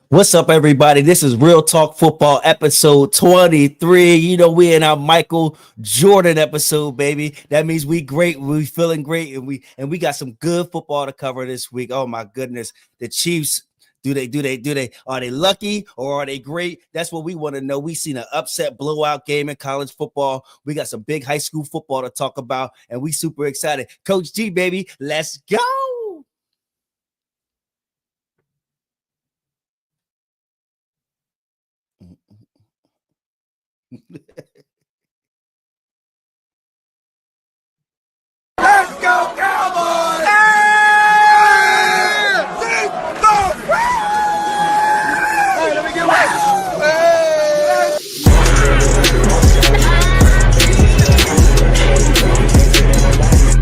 What's up, everybody? This is Real Talk Football episode 23. You know, we in our Michael Jordan episode, baby. That means we great, we feeling great, and we got some good football to cover this week. Oh my goodness. The Chiefs, do they are they lucky or are they great? That's what we want to know. We seen an upset blowout game in college football. We got some big high school football to talk about, and we super excited. Coach G, baby, let's go. Let's go, Cowboys! Hey, let me get one.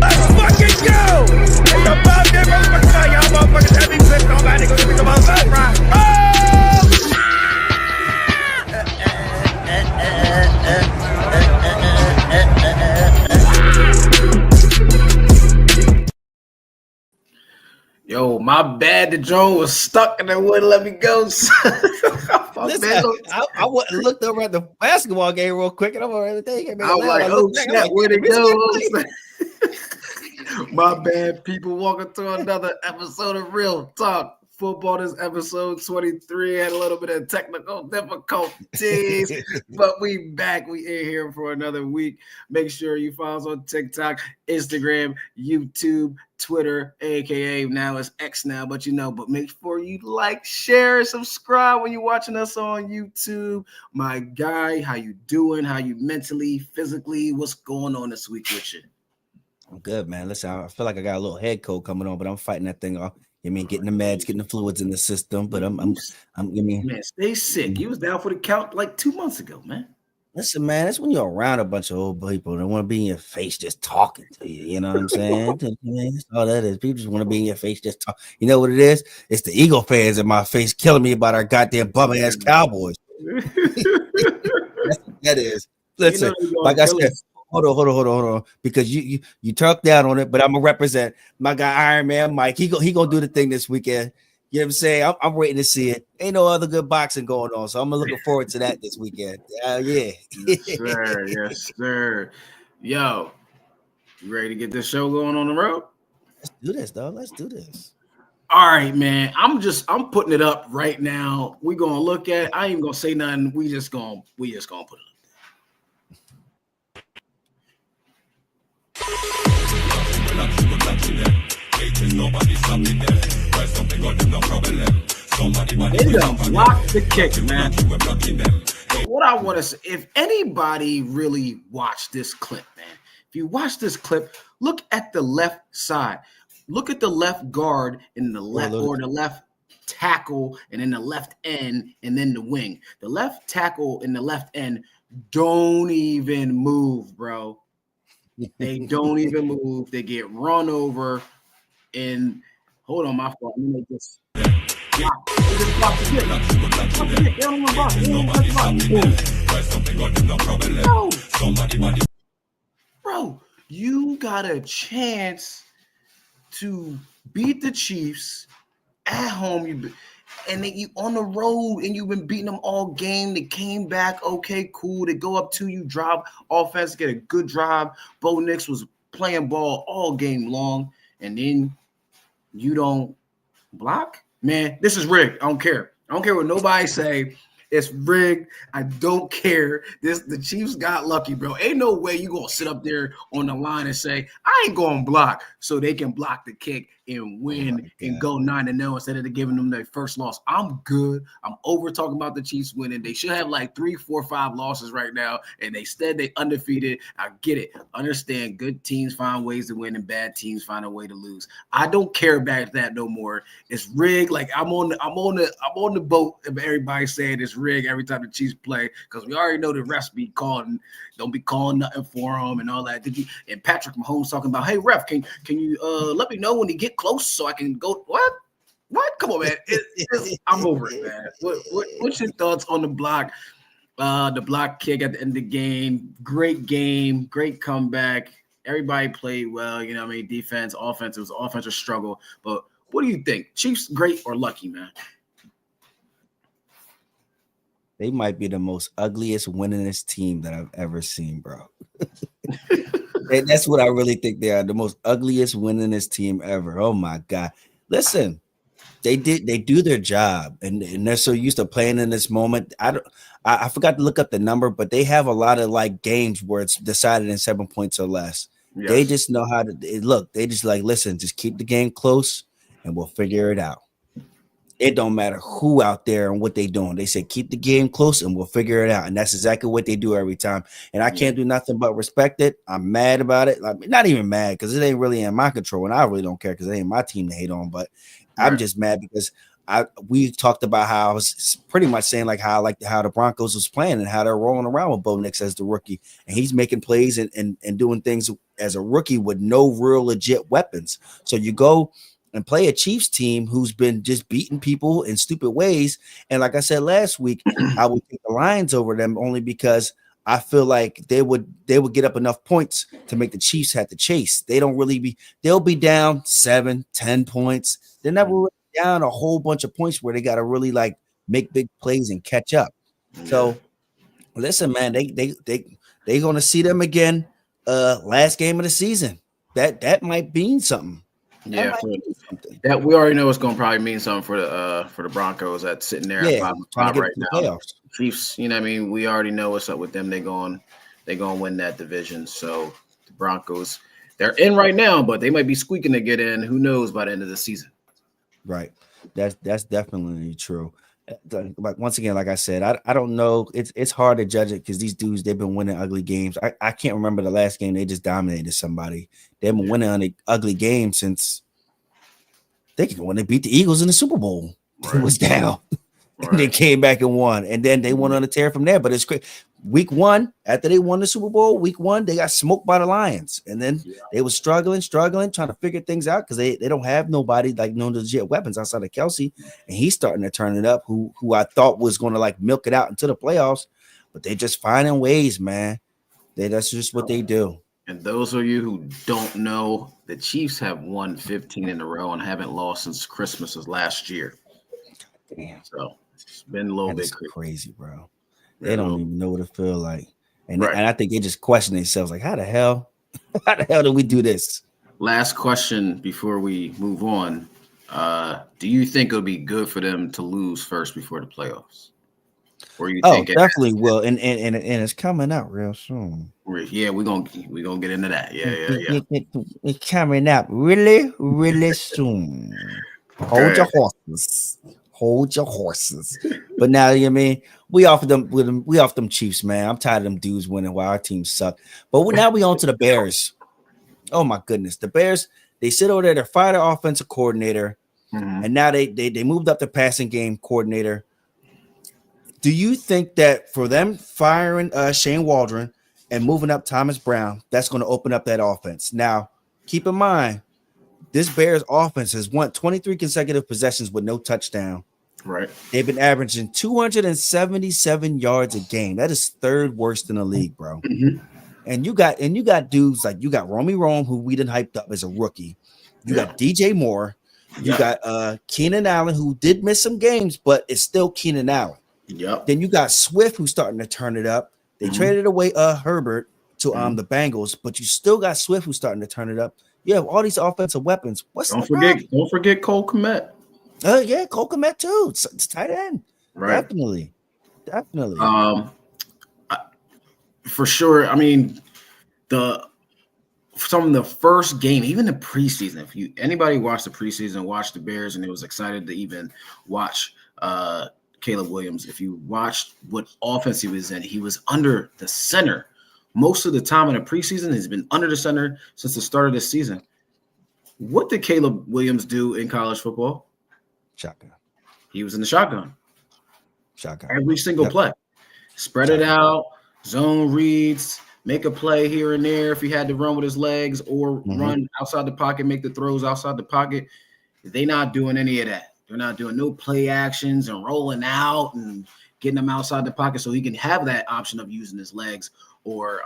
Let's fucking go! It's about that motherfucker. Y'all motherfuckers have me pissed off. I ain't gonna speak about that, right? Yo, my bad. The drone was stuck and it wouldn't let me go. Listen, I looked over at the basketball game real quick, and I'm already thinking, I was like, oh snap, where'd it go? My bad, people. Welcome to another episode of Real Talk Football. This episode 23 had a little bit of technical difficulties, but we back. We in here for another week. Make sure you follow us on TikTok, Instagram, YouTube, Twitter, aka now it's X now, but but make sure you like, share, subscribe when you're watching us on YouTube. My guy, how you doing? How you mentally, physically? What's going on this week with you? I'm good, man. Listen, I feel like I got a little head cold coming on, but I'm fighting that thing off. Getting the meds, getting the fluids in the system. But I'm man, stay sick. You was down for the count like 2 months ago, man. Listen, man, that's when you're around a bunch of old people that want to be in your face just talking to you. You know what I'm saying? That's all that is. People just want to be in your face just talk. You know what it is? It's the Eagle fans in my face killing me about our goddamn bum ass Cowboys. That is. Listen, like I said. Hold on. Because you talk down on it, but I'm gonna represent my guy Iron Man Mike. He gonna do the thing this weekend. You know what I'm saying? I'm waiting to see it. Ain't no other good boxing going on, so I'm looking forward to that this weekend. Yeah. Yes, sir. Yo, you ready to get this show going on the road? Let's do this, dog. Let's do this. All right, man. I'm putting it up right now. We're gonna look at it. I ain't gonna say nothing. We just gonna put it up. Block the kick, man. What I want to say, if anybody really watched this clip, man, if you watch this clip, look at the left side. Look at the left guard and the left or the left tackle and then the left end and then the wing. The left tackle and the left end don't even move, bro. They don't even move. They get run over. And hold on, my fault. Let me make this. Bro, you got a chance to beat the Chiefs at home. And then you on the road and you've been beating them all game. They came back. Okay, cool. They go up to you, drive offense, get a good drive. Bo Nix was playing ball all game long. And then you don't block? Man, this is rigged. I don't care. I don't care what nobody say. It's rigged. I don't care. The Chiefs got lucky, bro. Ain't no way you gonna sit up there on the line and say, I ain't gonna block so they can block the kick and win and go 9-0 instead of giving them their first loss. I'm good. I'm over talking about the Chiefs winning. They should have like 3, 4, 5 losses right now, and instead they undefeated. I get it. Understand good teams find ways to win and bad teams find a way to lose. I don't care about that no more. It's rigged. Like I'm on the boat of everybody saying it's rigged every time the Chiefs play because we already know the refs be calling, don't be calling nothing for them and all that. And Patrick Mahomes talking about, hey ref, can you let me know when he get close so I can go? What? Come on, man. I'm over it, man. What's your thoughts on the block? The block kick at the end of the game. Great comeback. Everybody played well. You know what I mean? Defense, offense. It was an offensive struggle. But what do you think? Chiefs great or lucky, man? They might be the most ugliest, winningest team that I've ever seen, bro. And that's what I really think they are. The most ugliest, winningest team ever. Oh my God. Listen, they do their job and they're so used to playing in this moment. I forgot to look up the number, but they have a lot of like games where it's decided in 7 points or less. Yes. They just know how to look. They just like, listen, just keep the game close and we'll figure it out. It don't matter who out there and what they doing. They say keep the game close and we'll figure it out. And that's exactly what they do every time. And I can't do nothing but respect it. I'm mad about it. Like, not even mad because it ain't really in my control. And I really don't care because it ain't my team to hate on. But I'm just mad because we talked about how I was pretty much saying like how I like how the Broncos was playing and how they're rolling around with Bo Nix as the rookie. And he's making plays and doing things as a rookie with no real legit weapons. So you go and play a Chiefs team who's been just beating people in stupid ways. And like I said last week, I would take the Lions over them only because I feel like they would get up enough points to make the Chiefs have to chase. They'll be down 7-10 points. They're never really down a whole bunch of points where they got to really like make big plays and catch up. So listen, man, they gonna see them again last game of the season. That might mean something. Yeah, that we already know it's going to probably mean something for the Broncos that's sitting there at 5 right now. Playoffs. Chiefs, you know what I mean? We already know what's up with them. They're going to win that division. So the Broncos, they're in right now, but they might be squeaking to get in. Who knows by the end of the season? Right. That's definitely true. Like once again, like I said, I don't know. It's hard to judge it because these dudes, they've been winning ugly games. I can't remember the last game they just dominated somebody. They've been winning an ugly game since when they beat the Eagles in the Super Bowl. Right. It was down. Right. And they came back and won. And then they went on a tear from there. But it's great. Week 1, after they won the Super Bowl, week 1, they got smoked by the Lions. And then they were struggling, trying to figure things out because they don't have nobody like no legit weapons outside of Kelsey. And he's starting to turn it up, who I thought was going to like milk it out into the playoffs. But they're just finding ways, man. That's just what they do. And those of you who don't know, the Chiefs have won 15 in a row and haven't lost since Christmas of last year. Damn. So it's been a little bit crazy, bro. They don't even know what it feels like. And I think they just question themselves like, how the hell did we do this? Last question before we move on. Do you think it'll be good for them to lose first before the playoffs? Or you think definitely will. And it's coming out real soon. Yeah, we're gonna get into that. Yeah. It's coming out really, really soon. Hold your horses. But now, you know what I mean? We offer them Chiefs, man. I'm tired of them dudes winning while our team suck. But now we on to the Bears. Oh my goodness. The Bears, they sit over there, they're fired their offensive coordinator, and now they moved up the passing game coordinator. Do you think that for them firing Shane Waldron and moving up Thomas Brown, that's going to open up that offense? Now, keep in mind, this Bears offense has won 23 consecutive possessions with no touchdown. Right. They've been averaging 277 yards a game. That is third worst in the league, bro. Mm-hmm. And you got dudes like you got Romy Rome, who we done hyped up as a rookie. You got DJ Moore. You got Keenan Allen, who did miss some games, but it's still Keenan Allen. Yep. Then you got Swift, who's starting to turn it up. They traded away Herbert to the Bengals, but you still got Swift, who's starting to turn it up. You have all these offensive weapons. Don't forget Cole Kmet. Yeah, Cole Kmet too. It's tight end. Right. Definitely. For sure. I mean, from the first game, even the preseason, if anybody watched the preseason, watched the Bears, and it was excited to even watch Caleb Williams. If you watched what offense he was in, he was under the center. Most of the time in the preseason, he's been under the center since the start of the season. What did Caleb Williams do in college football? Shotgun. He was in the shotgun. Every single play. Spread it out, zone reads, make a play here and there if he had to run with his legs or run outside the pocket, make the throws outside the pocket. They're not doing any of that. They're not doing no play actions and rolling out and getting them outside the pocket so he can have that option of using his legs or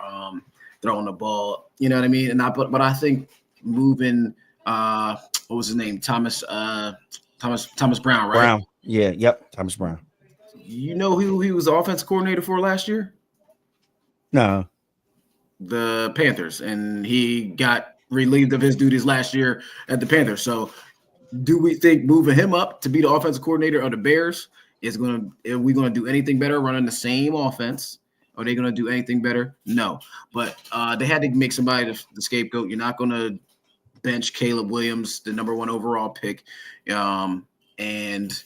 throwing the ball. You know what I mean? But I think moving what was his name? Thomas Brown, right? Brown. Yeah, yep. Thomas Brown. You know who he was offensive coordinator for last year? No. The Panthers, and he got relieved of his duties last year at the Panthers. So, do we think moving him up to be the offensive coordinator of the Bears is going to? Are we going to do anything better running the same offense? Are they going to do anything better? No. But they had to make somebody the scapegoat. You're not going to bench Caleb Williams, the number 1 overall pick, and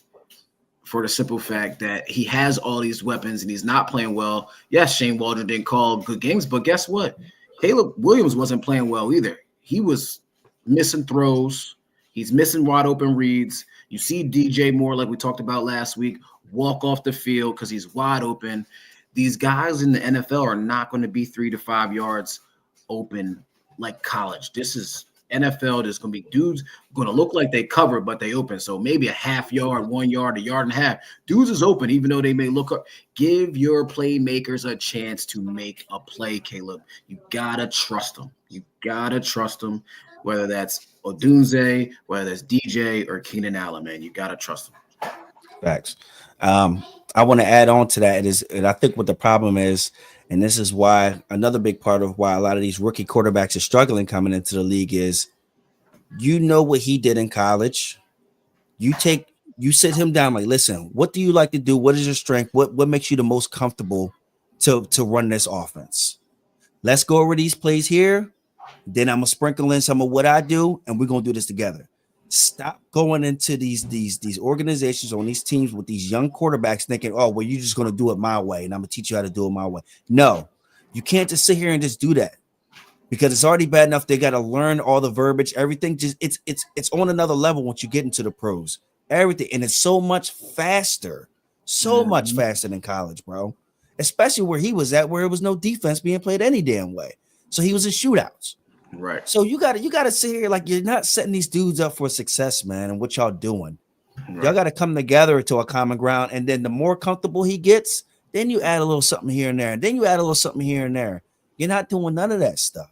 for the simple fact that he has all these weapons and he's not playing well. Yes, Shane Waldron didn't call good games, but guess what? Caleb Williams wasn't playing well either. He was missing throws. He's missing wide open reads. You see DJ Moore, like we talked about last week, walk off the field because he's wide open. These guys in the NFL are not going to be 3 to 5 yards open like college. This is NFL. There's going to be dudes going to look like they cover, but they open. So maybe a half yard, 1 yard, a yard and a half. Dudes is open, even though they may look up. Give your playmakers a chance to make a play, Caleb. You got to trust them. You got to trust them, whether that's Odunze, whether that's DJ or Keenan Allen, man. You got to trust them. Facts. I want to add on to that and I think what the problem is, and this is why another big part of why a lot of these rookie quarterbacks are struggling coming into the league is, you know what he did in college. You sit him down like, listen, what do you like to do? What is your strength? What makes you the most comfortable to run this offense? Let's go over these plays here. Then I'm gonna sprinkle in some of what I do, and we're gonna do this together. Stop going into these organizations on these teams with these young quarterbacks thinking, oh, well, you're just going to do it my way, and I'm going to teach you how to do it my way. No, you can't just sit here and just do that, because it's already bad enough they got to learn all the verbiage, everything. Just it's on another level once you get into the pros. Everything, and it's so much faster than college, bro. Especially where he was at, where it was no defense being played any damn way. So he was in shootouts. Right. So you gotta sit here like you're not setting these dudes up for success, man. And what y'all doing? Right. Y'all got to come together to a common ground. And then the more comfortable he gets, then you add a little something here and there. And then you add a little something here and there. You're not doing none of that stuff.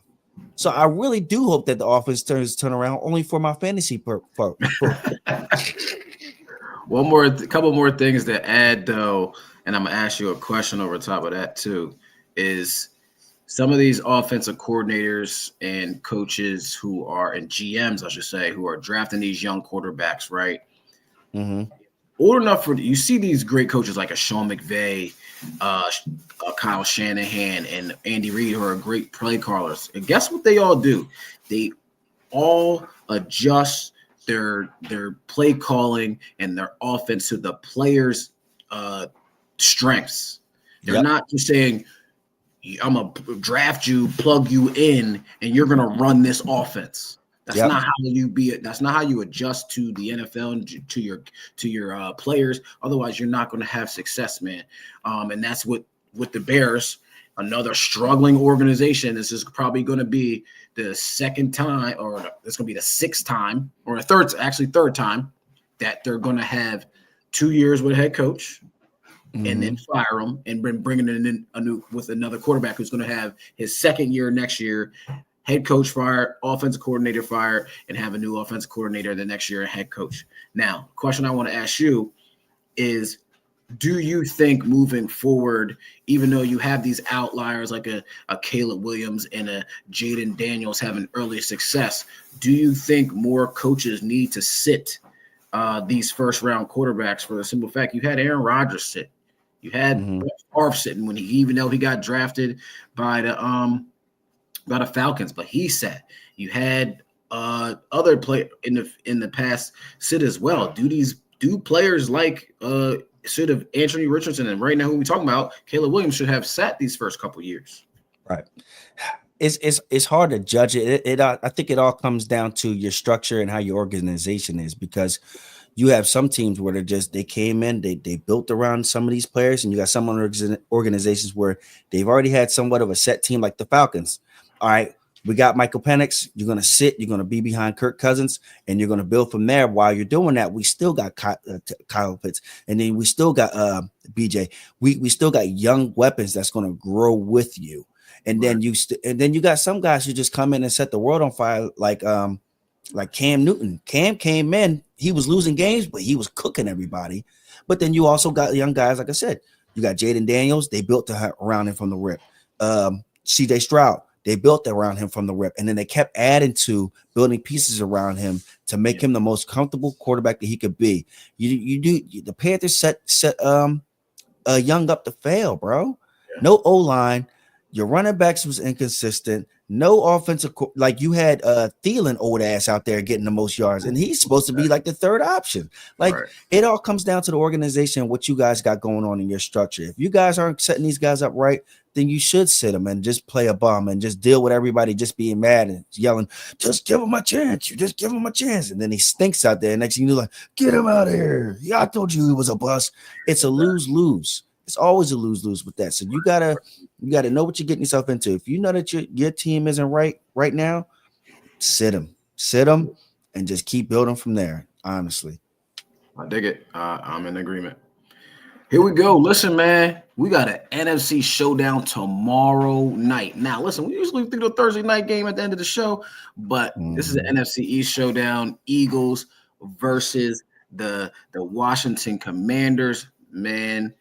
So I really do hope that the offense turn around only for my fantasy couple more things to add though, and I'm gonna ask you a question over top of that too, is some of these offensive coordinators and coaches who are, and GMs, I should say, who are drafting these young quarterbacks, right? Mm-hmm. Old enough for, you see these great coaches like a Sean McVay, Kyle Shanahan, and Andy Reid, who are great play callers. And guess what they all do? They all adjust their play calling and their offense to the players' strengths. They're not just saying, I'm going to draft you, plug you in, and you're going to run this offense. That's not how that's not how you adjust to the NFL and to your players. Otherwise, you're not going to have success, man. And that's what with the Bears, another struggling organization. This is probably going to be the second time, or it's going to be the sixth time, or third time that they're going to have 2 years with a head coach. Mm-hmm. And then fire him and bringing in a new with another quarterback who's going to have his second year next year, head coach fired, offensive coordinator fired, and have a new offensive coordinator the next year, head coach. Now, question I want to ask you is, do you think moving forward, even though you have these outliers like a Caleb Williams and a Jaden Daniels having early success, do you think more coaches need to sit these first-round quarterbacks for the simple fact you had Aaron Rodgers sit? You had Favre sitting when even though he got drafted by the Falcons, but he sat. You had other play in the past sit as well. Do players like should have Anthony Richardson, and right now who we talking about, Caleb Williams, should have sat these first couple years. Right. It's hard to judge it. I think it all comes down to your structure and how your organization is, because you have some teams where they came in, they built around some of these players, and you got some organizations where they've already had somewhat of a set team, like the Falcons. All right, we got Michael Penix. You're going to sit, you're going to be behind Kirk Cousins, and you're going to build from there. While you're doing that, we still got Kyle Pitts, and then we still got BJ. We still got young weapons that's going to grow with you. And then you got some guys who just come in and set the world on fire, like Cam Newton. Cam came in, he was losing games, but he was cooking everybody. But then you also got young guys, like I said, you got Jaden Daniels. They built around him from the rip. CJ Stroud, they built around him from the rip, and then they kept adding to building pieces around him to make him the most comfortable quarterback that he could be. The Panthers set Young up to fail, bro. Yeah. No O-line. Your running backs was inconsistent. No offensive, like you had Thielen old ass out there getting the most yards, and he's supposed to be like the third option. Like it all comes down to the organization, what you guys got going on in your structure. If you guys aren't setting these guys up right, then you should sit them and just play a bum and just deal with everybody just being mad and yelling, just give him a chance. You just give him a chance. And then he stinks out there. Next thing you know, like, get him out of here. Yeah, I told you he was a bust. It's a lose-lose. It's always a lose-lose with that. So you gotta know what you're getting yourself into. If you know that your team isn't right now, sit them, and just keep building from there. Honestly, I dig it. I'm in agreement. Here we go. Listen, man, we got an NFC showdown tomorrow night. Now, listen, we usually do the Thursday night game at the end of the show, but this is an NFC East showdown. Eagles versus the Washington Commanders. Man,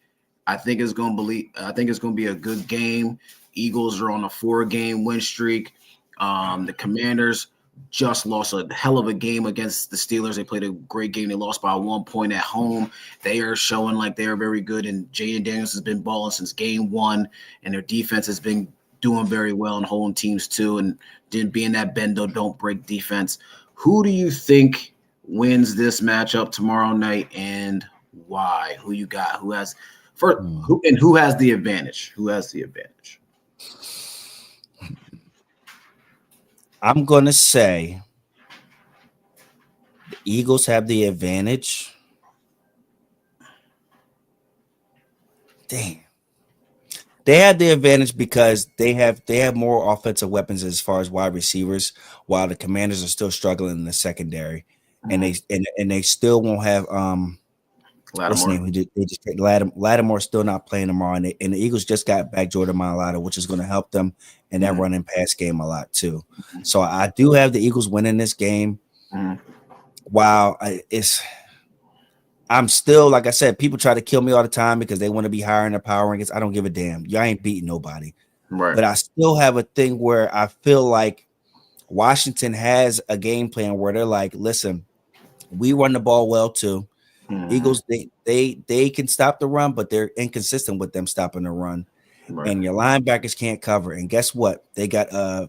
I think it's going to be a good game. Eagles are on a 4-game win streak. The Commanders just lost a hell of a game against the Steelers. They played a great game. They lost by 1 point at home. They are showing like they are very good, and Jaden Daniels has been balling since game 1, and their defense has been doing very well and holding teams too, and didn't being that bend don't break defense. Who do you think wins this matchup tomorrow night, and why? Who you got? Who has the advantage? Who has the advantage? I'm going to say the Eagles have the advantage. Damn. They have the advantage because they have more offensive weapons as far as wide receivers, while the Commanders are still struggling in the secondary. Mm-hmm. And they still won't have Lattimore. They just Lattimore still not playing tomorrow, and the Eagles just got back Jordan Mailata, which is going to help them in that running pass game a lot too. So I do have the Eagles winning this game. Wow, I'm still, like I said, people try to kill me all the time because they want to be higher in the power rankings. I don't give a damn. Y'all ain't beating nobody. Right. But I still have a thing where I feel like Washington has a game plan where they're like, listen, we run the ball well too. Eagles, they can stop the run, but they're inconsistent with them stopping the run. Right. And your linebackers can't cover. And guess what? They got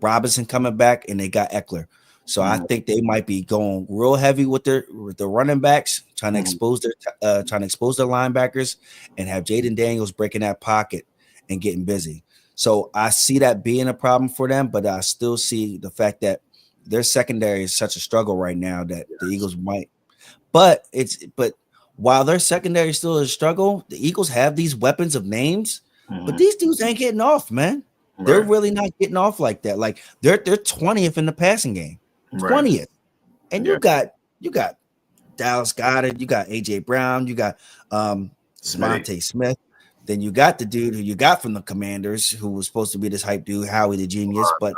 Robinson coming back, and they got Eckler. So I think they might be going real heavy with the running backs, trying to expose their linebackers, and have Jaden Daniels breaking that pocket and getting busy. So I see that being a problem for them, but I still see the fact that their secondary is such a struggle right now that the Eagles might. But while their secondary is still a struggle, the Eagles have these weapons of names, but these dudes ain't getting off, man. Right. They're really not getting off like that. Like they're 20th in the passing game, 20th, and you got Dallas Goedert, you got AJ Brown, you got Devontae Smith. Then you got the dude who you got from the Commanders, who was supposed to be this hype dude, Howie the Genius, but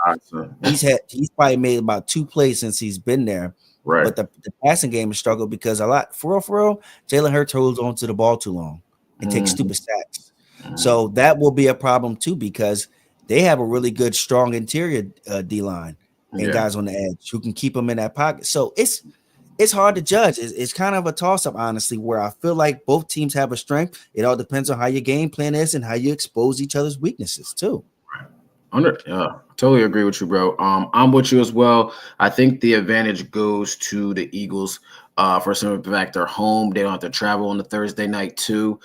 he's probably made about 2 plays since he's been there. Right. But the passing game has struggled because for real, Jalen Hurts holds on to the ball too long and takes stupid sacks. So that will be a problem too, because they have a really good, strong interior D-line and guys on the edge who can keep them in that pocket. So it's hard to judge. It's kind of a toss-up, honestly, where I feel like both teams have a strength. It all depends on how your game plan is and how you expose each other's weaknesses too. Totally agree with you, bro. I'm with you as well. I think the advantage goes to the Eagles. For some of the fact they're home, they don't have to travel on the Thursday night too.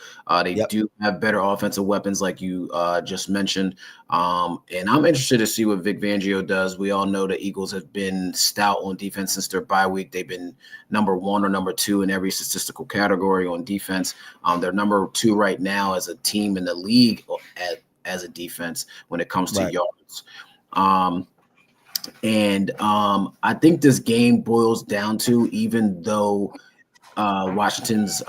They do have better offensive weapons, like you just mentioned. And I'm interested to see what Vic Fangio does. We all know the Eagles have been stout on defense since their bye week. They've been number 1 or number 2 in every statistical category on defense. They're number 2 right now as a team in the league as a defense when it comes to yards. I think this game boils down to, even though Washington's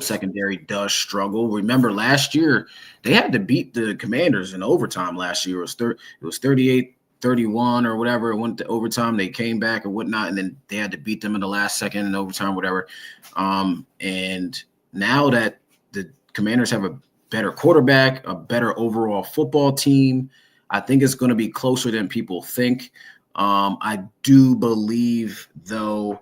secondary does struggle. Remember last year they had to beat the Commanders in overtime. Last year it was 38-31 31 or whatever. It went to overtime. They came back or whatnot, and then they had to beat them in the last second in overtime, whatever. And now that the Commanders have a better quarterback, a better overall football team, I think it's going to be closer than people think. I do believe, though,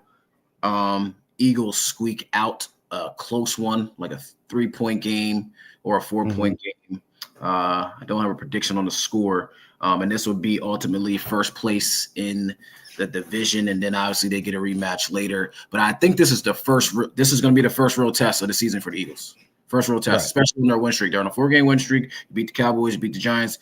Eagles squeak out a close one, like a 3-point game or a 4-point game. I don't have a prediction on the score. And this would be ultimately first place in the division. And then obviously they get a rematch later. But I think this is going to be the first real test of the season for the Eagles. First real test, especially in their win streak. They're on a 4-game win streak. You beat the Cowboys, you beat the Giants,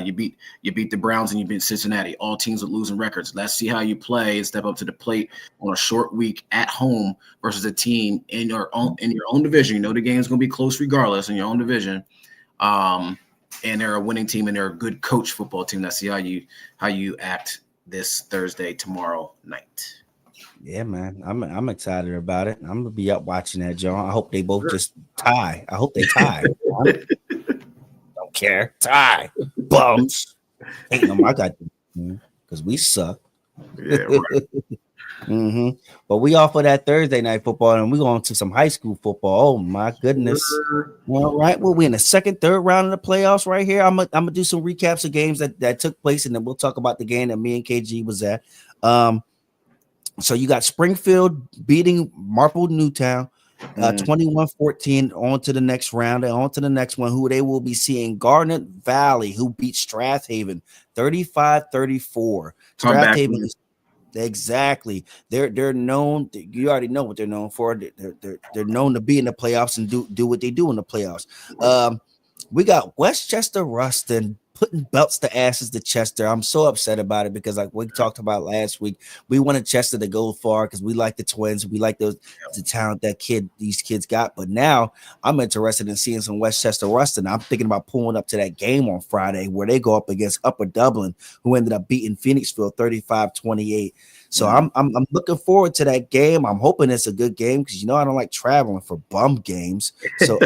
you beat the Browns, and you beat Cincinnati. All teams with losing records. Let's see how you play and step up to the plate on a short week at home versus a team in your own division. You know the game's going to be close regardless in your own division. And they're a winning team and they're a good coach football team. Let's see how you act this Thursday, tomorrow night. Yeah, man. I'm excited about it. I'm gonna be up watching that, John. I hope they both just tie. I hope they tie. Don't care. Tie. Bums. Ain't no I got because we suck. Yeah, right. But we off of that Thursday night football and we going to some high school football. Oh my goodness. All right. Well, we in the second, third round of the playoffs right here. I'm gonna do some recaps of games that took place, and then we'll talk about the game that me and KG was at. So you got Springfield beating Marple Newtown 21-14 on to the next round and on to the next one, who they will be seeing Garnet Valley, who beat Strathaven 35-34. Strathaven is exactly they're known. You already know what they're known for. They're known to be in the playoffs and do what they do in the playoffs. We got Westchester Ruston putting belts to asses to Chester. I'm so upset about it because, like we talked about last week, we wanted Chester to go far because we like the Twins. We like the talent these kids got. But now I'm interested in seeing some Westchester Ruston. I'm thinking about pulling up to that game on Friday where they go up against Upper Dublin, who ended up beating Phoenixville 35-28. So I'm looking forward to that game. I'm hoping it's a good game because I don't like traveling for bum games. So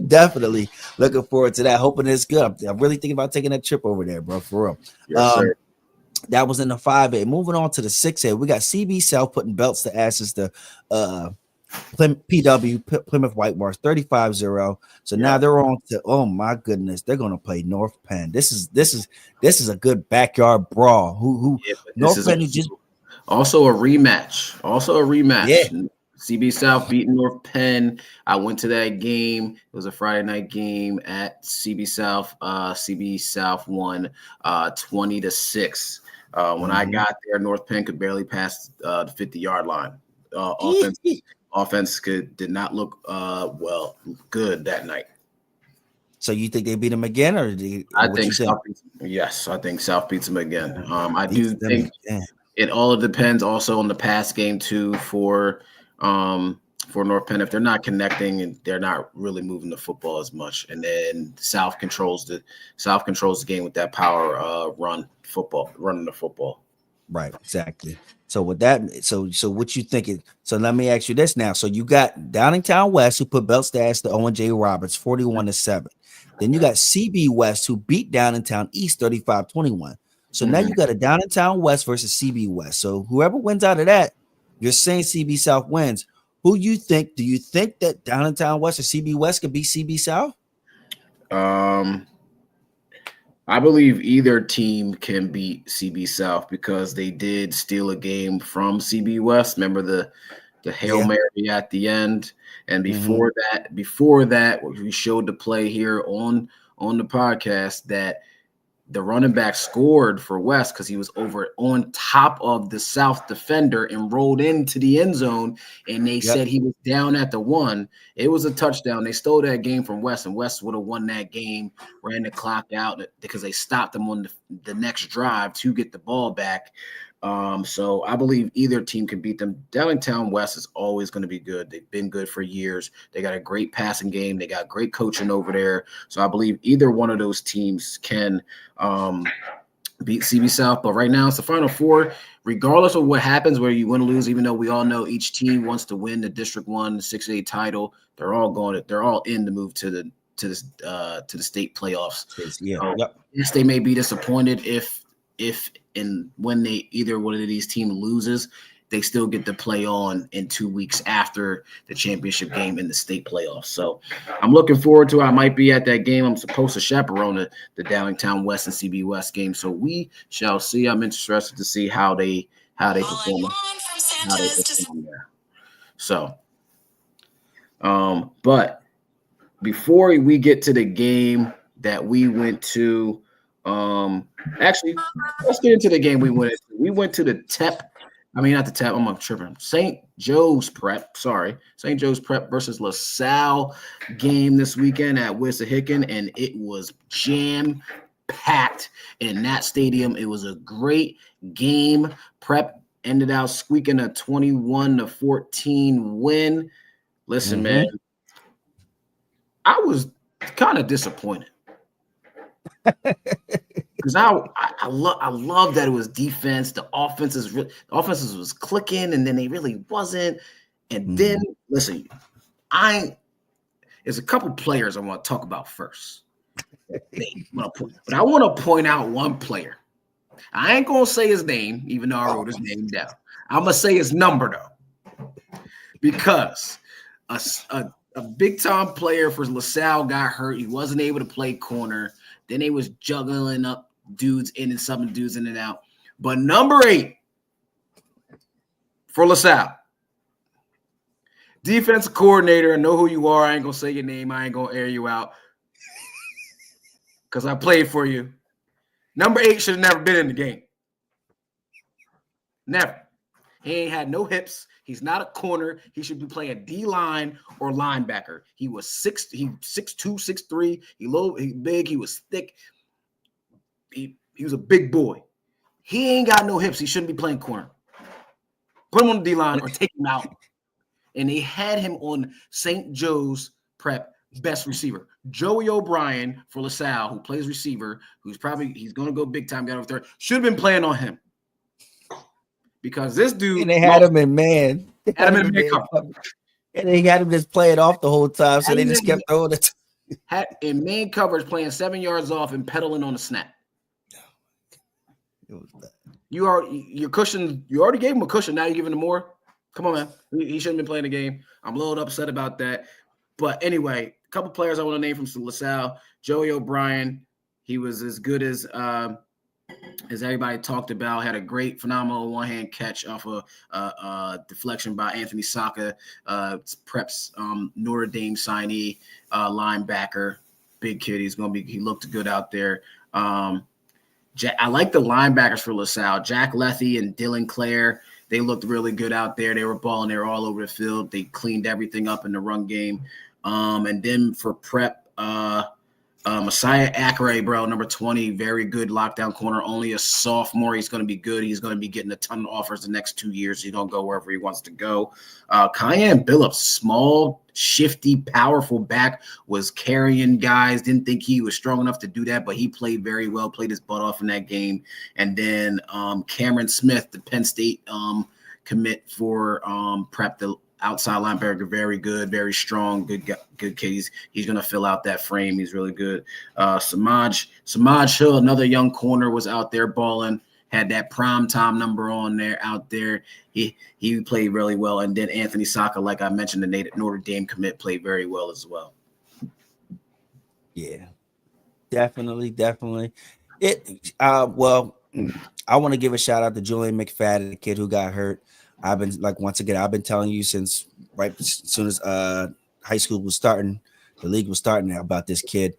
definitely looking forward to that. Hoping it's good. I'm really thinking about taking a trip over there, bro. For real. Yes, sir. That was in the 5A. Moving on to the 6A, we got CB South putting belts to asses to PW Plymouth White Marsh 35-0. So now they're on to, oh my goodness, they're gonna play North Penn. This is a good backyard brawl. North Penn just also a rematch. Yeah. CB South beating North Penn. I went to that game. It was a Friday night game at CB South. CB South won 20-6. When I got there, North Penn could barely pass the 50-yard line. Offense did not look good that night. So you think they beat them again, or I think South beats them. Yes, I think South beats them again. I do think it all depends also on the pass game too for North Penn. If they're not connecting and they're not really moving the football as much, and then South controls the game with that power running the football. Right, exactly. So with that, so what you thinking? So let me ask you this now. So you got Downingtown West who put belts to ass to Owen J. Roberts 41-7. Then you got CB West who beat Downingtown East 35-21. So now you got a Downingtown West versus CB West. So whoever wins out of that, you're saying CB South wins. Who you think? Do you think that Downingtown West or CB West could beat CB South? I believe either team can beat CB South because they did steal a game from CB West. Remember the Hail Mary at the end, and before that, we showed the play here on the podcast that the running back scored for West because he was over on top of the South defender and rolled into the end zone, and they said he was down at the 1. It was a touchdown. They stole that game from West, and West would have won that game, ran the clock out because they stopped them on the next drive to get the ball back. So I believe either team can beat them. Downingtown West is always going to be good. They've been good for years. They got a great passing game. They got great coaching over there. So I believe either one of those teams can beat CB South. But right now it's the Final Four. Regardless of what happens, where you win or lose, even though we all know each team wants to win the District 1 6A title, they're all in to move to to the state playoffs. Yeah. So, Yep. yes, they may be disappointed if and when they either one of these teams loses, they still get to play on in 2 weeks after the championship game in the state playoffs. So I'm looking forward to it. I might be at that game. I'm supposed to chaperone the Downtown West and CB West game. So we shall see. I'm interested to see how they perform. How they perform there. So, but before we get to the game that we went to, actually, let's get into the game we went into. We went to the TEP. I mean, not the TEP. I'm tripping. St. Joe's Prep. Sorry, St. Joe's Prep versus LaSalle game this weekend at Wissahickon, and it was jam packed in that stadium. It was a great game. Prep ended out squeaking a 21-14 win. Listen, man, I was kind of disappointed because I love that it was defense. The offenses was clicking, and then they really wasn't. And then listen, there's a couple players I want to talk about first. But I want to point out one player. I ain't gonna say his name, even though I wrote his name down. I'm gonna say his number though, because a big time player for LaSalle got hurt. He wasn't able to play corner. Then they was juggling up dudes in and subbing dudes in and out. But number 8 for LaSalle, defensive coordinator. I know who you are. I ain't gonna say your name. I ain't gonna air you out because I played for you. Number 8 should have never been in the game. Never. He ain't had no hips. He's not a corner. He should be playing D-line or linebacker. He was 6'2", 6'3". He big. He was thick. He was a big boy. He ain't got no hips. He shouldn't be playing corner. Put him on the D-line or take him out. And they had him on St. Joe's Prep best receiver. Joey O'Brien for LaSalle, who plays receiver, he's going to go big time, got over there, should have been playing on him. Because this dude. And they had him in man. Had him in man cover. And they had him just playing off the whole time, so they just kept throwing it. Had in man coverage playing 7 yards off and pedaling on the snap. You already gave him a cushion. Now you're giving him more. Come on, man. He shouldn't have been playing the game. I'm a little upset about that. But anyway, a couple players I want to name from LaSalle. Joey O'Brien. He was as good as everybody talked about. Had a great, phenomenal one-hand catch off a deflection by Anthony Saka, Prep's Notre Dame signee, linebacker, big kid. He looked good out there. I like the linebackers for LaSalle. Jack Lethe and Dylan Clare. They looked really good out there. They were balling. They were all over the field. They cleaned everything up in the run game. And then for Prep, Messiah Akre, bro, number 20, very good lockdown corner. Only a sophomore. He's going to be good. He's going to be getting a ton of offers the next 2 years. He's going to go wherever he wants to go. Kyan Billups, small, shifty, powerful back, was carrying guys. Didn't think he was strong enough to do that, but he played very well, played his butt off in that game. And then Cameron Smith, the Penn State commit for Prep, the outside linebacker, very good, very strong, good kid. He's going to fill out that frame. He's really good. Samaj Hill, another young corner, was out there balling, had that prime time number on there out there. He played really well. And then Anthony Saka, like I mentioned, the Notre Dame commit, played very well as well. Yeah, definitely. Well, I want to give a shout out to Julian McFadden, the kid who got hurt. I've been telling you since right as soon as high school was starting, the league was starting about this kid.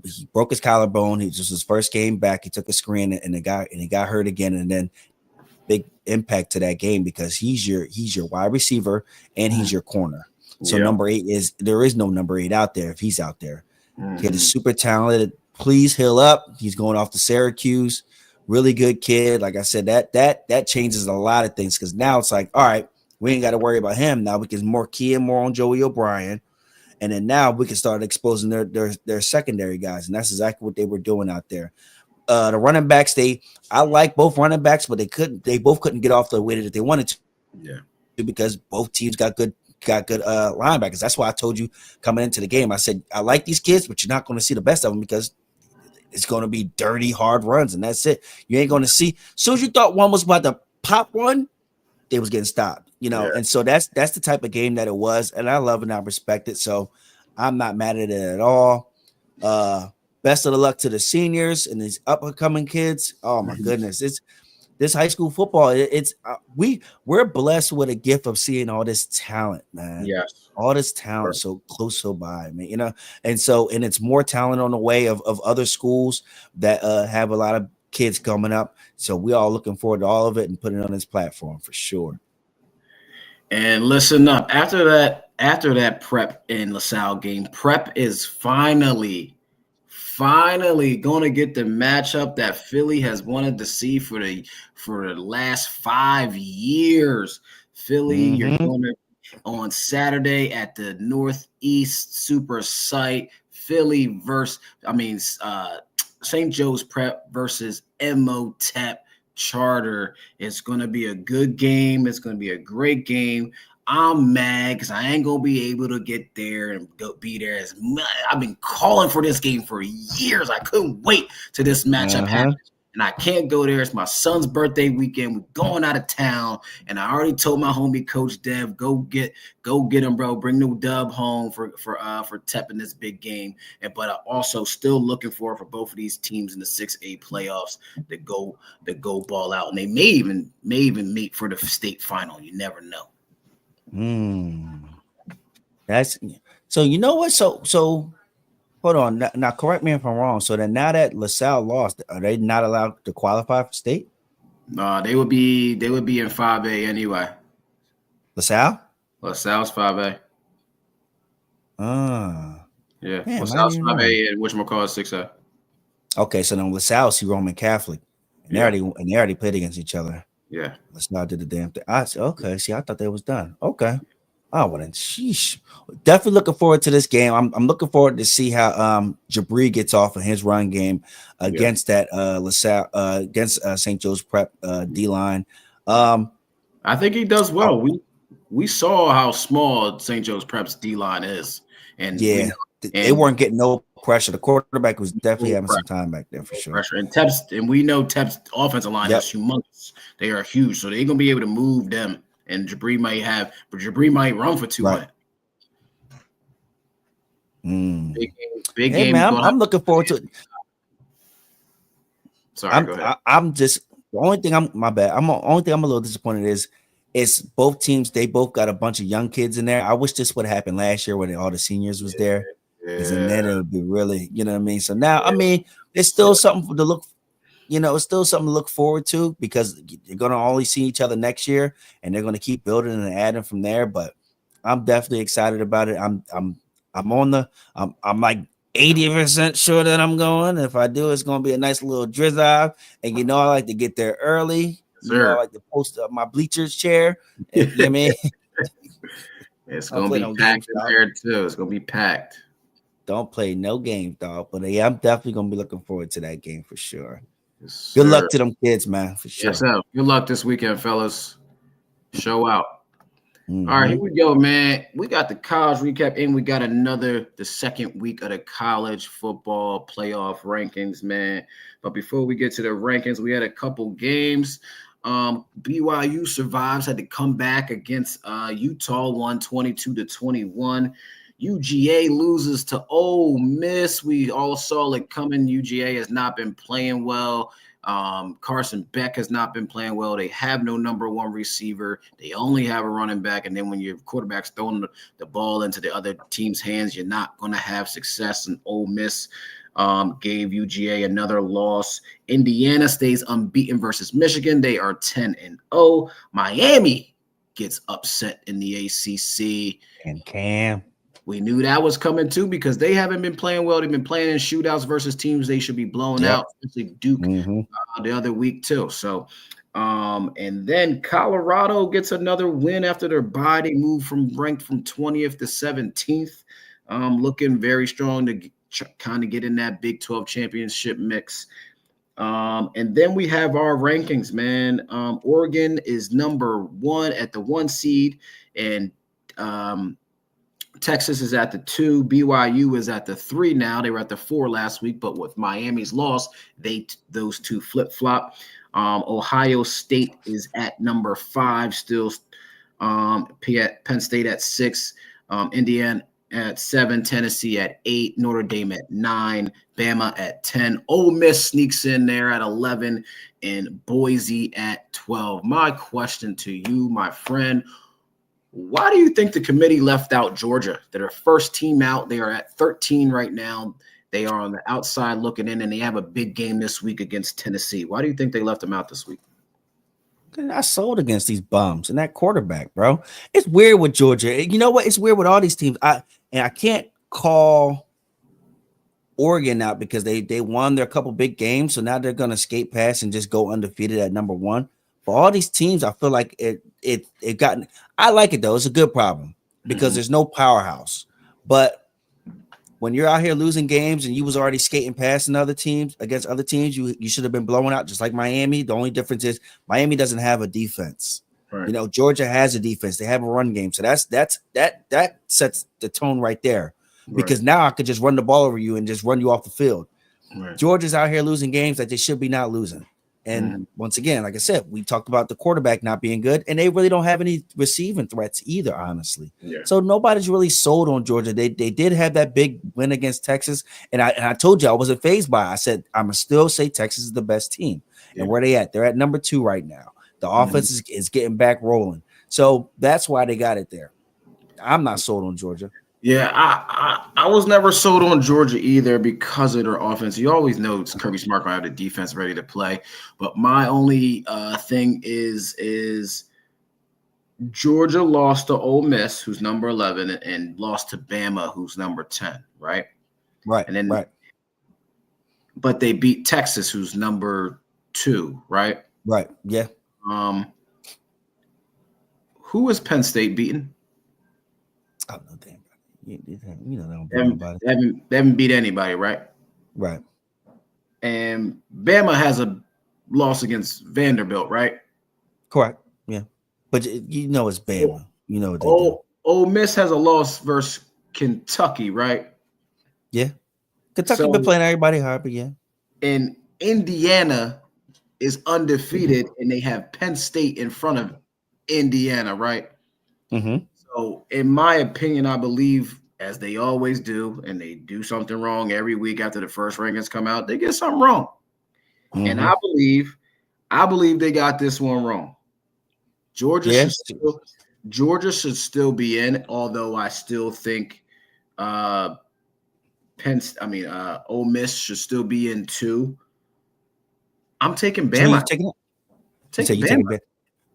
He broke his collarbone. It was his first game back. He took a screen and he got hurt again. And then big impact to that game because he's your wide receiver and he's your corner. So number 8 there is no number 8 out there if he's out there. Kid is super talented. Please heal up. He's going off to Syracuse. Really good kid. Like I said, that changes a lot of things because now it's like, all right, we ain't got to worry about him. Now we can key in more on Joey O'Brien. And then now we can start exposing their secondary guys. And that's exactly what they were doing out there. The running backs, I like both running backs, but they both couldn't get off the way that they wanted to. Yeah. Because both teams got good got good linebackers. That's why I told you coming into the game. I said I like these kids, but you're not going to see the best of them because it's going to be dirty, hard runs, and that's it. You ain't going to see. As soon as you thought one was about to pop one, they was getting stopped. And so that's the type of game that it was, and I love and I respect it. So I'm not mad at it at all. Best of the luck to the seniors and these up and coming kids. Oh my goodness, it's this high school football. We're blessed with a gift of seeing all this talent, man. Yes, all this talent so close, so by, man. And it's more talent on the way of other schools that have a lot of kids coming up. So we all looking forward to all of it and putting it on this platform for sure. And listen up. After that Prep and LaSalle game, Prep is finally going to get the matchup that Philly has wanted to see for the last 5 years. Philly, you're going to on Saturday at the Northeast Super Site. Philly versus St. Joe's Prep versus MOTEP Charter. It's going to be a good game. It's going to be a great game. I'm mad because I ain't going to be able to get there and be there. I've been calling for this game for years. I couldn't wait till this matchup happens. And I can't go there. It's my son's birthday weekend. We're going out of town. And I already told my homie, Coach Dev, go get him, bro. Bring the dub home for TEP in this big game. But I'm also still looking for both of these teams in the 6A playoffs to go ball out. And they may even meet for the state final. You never know. That's so. You know what? So hold on. Now, correct me if I'm wrong. So then, now that LaSalle lost, are they not allowed to qualify for state? No, they would be in 5A anyway. LaSalle's 5A. Yeah. Man, LaSalle's 5A and whatchamacallit 6A. Okay, so then LaSalle see Roman Catholic, and they already played against each other. Yeah. LaSalle did the damn thing. I said, okay. See, I thought they was done. Okay. Oh, well then, sheesh. Definitely looking forward to this game. I'm looking forward to see how Jabri gets off in his run game against that LaSalle against St. Joe's Prep D line. I think he does well. We saw how small St. Joe's Prep's D line is, and they weren't getting no pressure. The quarterback was definitely having some time back there for sure. Pressure. And we know TEP's offensive line is humongous. They are huge, so they're gonna be able to move them. And Jabri might run for 200. Big game. Man, I'm looking forward to it. Sorry, go ahead. I'm just the only thing I'm a little disappointed is both teams. They both got a bunch of young kids in there. I wish this would have happened last year when all the seniors was there. And then it would be really, you know what I mean. So now, it's still something to look. It's still something to look forward to because you're going to only see each other next year, and they're going to keep building and adding from there. But I'm definitely excited about it. I'm like 80% sure that I'm going. If I do, it's going to be a nice little drizzle. And I like to get there early. I like to post up my bleachers chair. You know what I mean? It's going to be packed in there too. It's going to be packed. Don't play no games, dog. But yeah, I'm definitely going to be looking forward to that game for sure. Yes, good luck to them kids, man, for sure. Yes, sir. Good luck this weekend, fellas. Show out. All right, here we go, man. We got the college recap, and we got the second week of the college football playoff rankings, man. But before we get to the rankings, we had a couple games. BYU survives, had to come back against Utah, won 22-21. UGA loses to Ole Miss. We all saw it coming. UGA has not been playing well. Carson Beck has not been playing well. They have no number one receiver. They only have a running back. And then when your quarterback's throwing the ball into the other team's hands, you're not going to have success. And Ole Miss gave UGA another loss. Indiana stays unbeaten versus Michigan. They are 10-0. Miami gets upset in the ACC. And Cam. We knew that was coming too because they haven't been playing well. They've been playing in shootouts versus teams they should be blowing out, especially Duke the other week too. So, and then Colorado gets another win after their bye. They moved ranked from 20th to 17th, looking very strong to kind of get in that Big 12 championship mix. And then we have our rankings, man. Oregon is number 1 at the 1 seed, and Texas is at the 2. BYU is at the 3 now. They were at the 4 last week, but with Miami's loss, those two flip-flop. Ohio State is at number 5 still. Penn State at 6. Indiana at 7. Tennessee at 8. Notre Dame at 9. Bama at 10. Ole Miss sneaks in there at 11. And Boise at 12. My question to you, my friend, why do you think the committee left out Georgia? They're their first team out. They are at 13 right now. They are on the outside looking in, and they have a big game this week against Tennessee. Why do you think they left them out this week? I sold against these bums and that quarterback, bro. It's weird with Georgia. You know what? It's weird with all these teams. I can't call Oregon out because they won their couple big games, so now they're gonna skate past and just go undefeated at number 1. For all these teams, I feel like it gotten. I like it though. It's a good problem because there's no powerhouse. But when you're out here losing games and you was already skating past other teams against other teams, you should have been blowing out just like Miami. The only difference is Miami doesn't have a defense. Right. You know, Georgia has a defense. They have a run game, so that sets the tone right there. Because now I could just run the ball over you and just run you off the field. Right. Georgia's out here losing games that they should be not losing. And once again, like I said, we talked about the quarterback not being good, and they really don't have any receiving threats either, honestly. Yeah. So nobody's really sold on Georgia. They did have that big win against Texas, and I told you I wasn't fazed by it. I said I'm gonna still say Texas is the best team. Yeah. And where they at? They're at number 2 right now. The offense is getting back rolling, so that's why they got it there. I'm not sold on Georgia. Yeah, I was never sold on Georgia either because of their offense. You always know Kirby Smart gonna have the defense ready to play. But my only thing is Georgia lost to Ole Miss, who's number 11, and lost to Bama, who's number 10, right? Right. And then, right. But they beat Texas, who's number 2, right? Right. Yeah. Who is Penn State beaten? I don't know, damn. You know, they haven't beat anybody, right? Right. And Bama has a loss against Vanderbilt, right? Correct. Yeah, but you know it's Bama. You know what they do. Ole Miss has a loss versus Kentucky, right? Yeah, Kentucky been playing everybody hard, but yeah. And Indiana is undefeated, and they have Penn State in front of Indiana, right? Mm-hmm. So, in my opinion, I believe, as they always do, and they do something wrong every week after the first rankings come out, they get something wrong. Mm-hmm. And I believe they got this one wrong. Georgia should still be in, although I still think Ole Miss should still be in too. I'm taking Bama. Take Bama.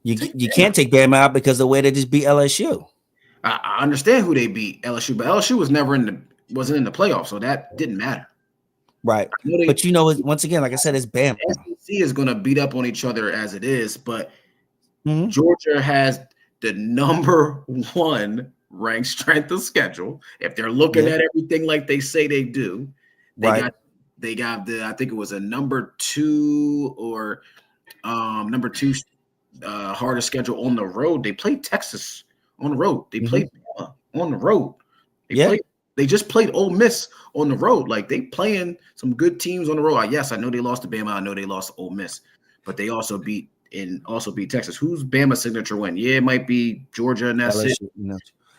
You can't take Bama out because of the way they just beat LSU. I understand who they beat, LSU, but LSU wasn't in the playoffs, so that didn't matter. Right. But once again, like I said, it's Bama. SEC is going to beat up on each other as it is, but Georgia has the number 1 ranked strength of schedule. If they're looking at everything like they say they do, they got I think it was a number 2 or number 2 hardest schedule on the road. They played Texas on the road. They played Bama on the road. They just played Ole Miss on the road. Like, they playing some good teams on the road. Yes, I know they lost to Bama. I know they lost to Ole Miss, but they also beat Texas. Who's Bama's signature win? Yeah, it might be Georgia, and that's it.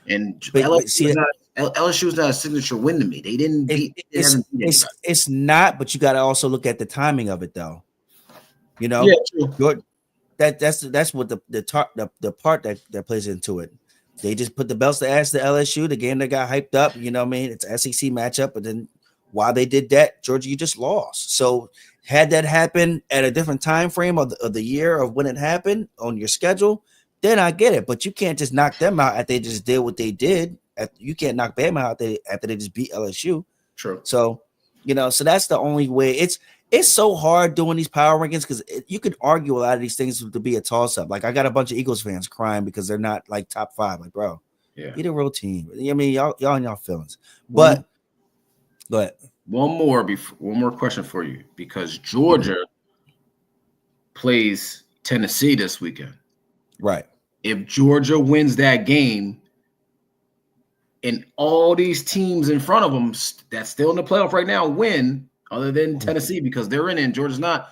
And LSU is not a signature win to me. They didn't beat. It's not, but you got to also look at the timing of it, though. You know, true. That's what the part that plays into it. They just put the belts to ass to LSU. The game that got hyped up, you know what I mean? It's an SEC matchup, but then while they did that, Georgia, you just lost. So had that happen at a different time frame of the year of when it happened on your schedule, then I get it. But you can't just knock them out after they just did what they did. You can't knock Bama out after they just beat LSU. True. So, so that's the only way. It's so hard doing these power rankings because you could argue a lot of these things to be a toss-up. Like, I got a bunch of Eagles fans crying because they're not like top 5. Like, bro, be the real team. I mean, y'all in y'all feelings. But go ahead. One more question for you, because Georgia plays Tennessee this weekend. Right. If Georgia wins that game, and all these teams in front of them that's still in the playoff right now win, other than Tennessee because they're in it and Georgia's not,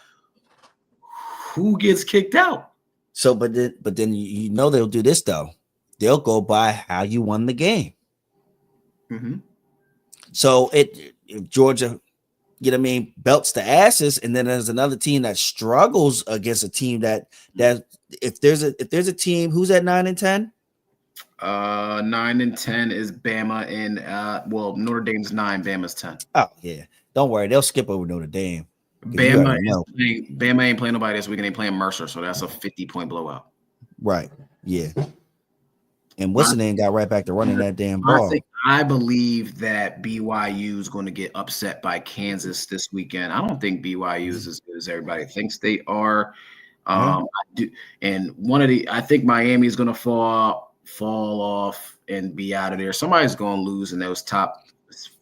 who gets kicked out? So, but then you know they'll do this though. They'll go by how you won the game. Mm-hmm. So if Georgia, you know what I mean, belts the asses, and then there's another team that struggles against a team that if there's a team who's at 9 and 10. 9 and 10 is Bama, and Notre Dame's 9, Bama's 10. Oh yeah, don't worry, they'll skip over Notre Dame. Bama ain't playing nobody this week, and they playing Mercer, so that's a 50-point blowout. Right. Yeah. And what's the name got right back to running that damn ball. I believe that BYU is going to get upset by Kansas this weekend. I don't think BYU is as good as everybody thinks they are. I think Miami is going to fall off and be out of there. Somebody's going to lose in those top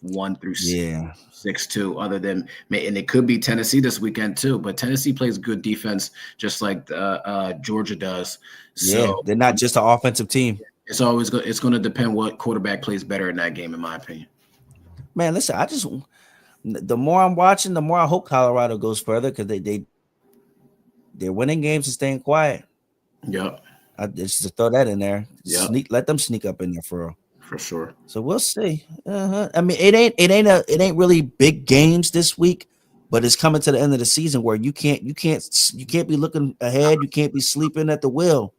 1 through 6-2. Other than, and it could be Tennessee this weekend too. But Tennessee plays good defense, just like Georgia does. So they're not just an offensive team. It's always it's going to depend what quarterback plays better in that game, in my opinion. Man, listen, the more I'm watching, the more I hope Colorado goes further because they're winning games and staying quiet. Yep. I just throw that in there. Yep. Let them sneak up in there for sure. So we'll see. I mean, it ain't really big games this week, but it's coming to the end of the season where you can't be looking ahead. You can't be sleeping at the wheel.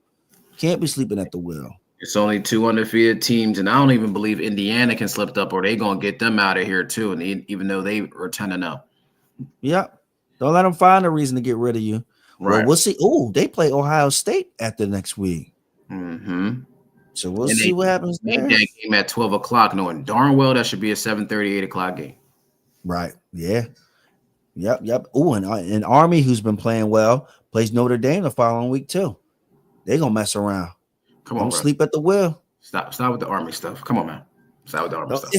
It's only 2 undefeated teams, and I don't even believe Indiana can slip up, or they gonna get them out of here too. And even though they are 10-0. Yep. Don't let them find a reason to get rid of you. Right. Well, we'll see. Oh, they play Ohio State after next week. Mm-hmm. So we'll see what happens there. That game at 12 o'clock, knowing darn well that should be a 7:30, 8 o'clock game. Right. Yeah. Yep. Oh, and Army, who's been playing well, plays Notre Dame the following week too. They're gonna mess around. Come on, don't bro. Sleep at the wheel. Stop with the Army stuff. Come on, man. Stop with the Army stuff.